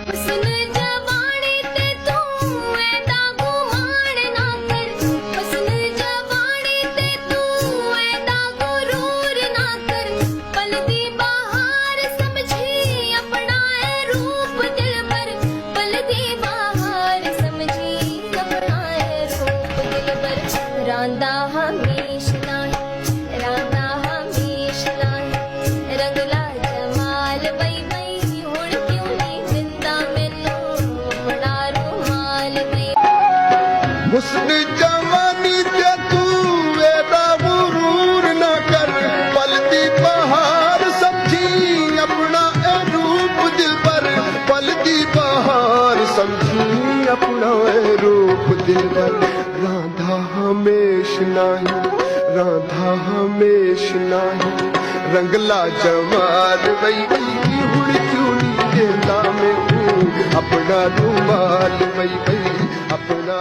हुस्न जवानी ते तू ऐदा गुमान ना कर, हुस्न जवानी ते तू ऐदा गुरूर ना कर, पल दी बहार समझी अपना ऐ रूप दिल पर, पल दी बहार समझी अपना ऐ रूप दिल पर, रांदा हमेश नाही, रांदा हमेश नाही, रंगला जमाल बई बई हुण क्यों नहीं दिंदा मैनू अपना रुमाल बई। हुस्न जवानी ते तू ऐदा गुरूर ना कर, पल दी बहार समझी अपना ए रूप दिल पर, पल दी बहार समझी अपना ए रूप दिल पर, रांधा हमेश नाही, रांधा हमेश नाही, रंगला जमाल बई बई हुण क्यों नहीं देंदा मैनू अपना रुमाल बई बई अपना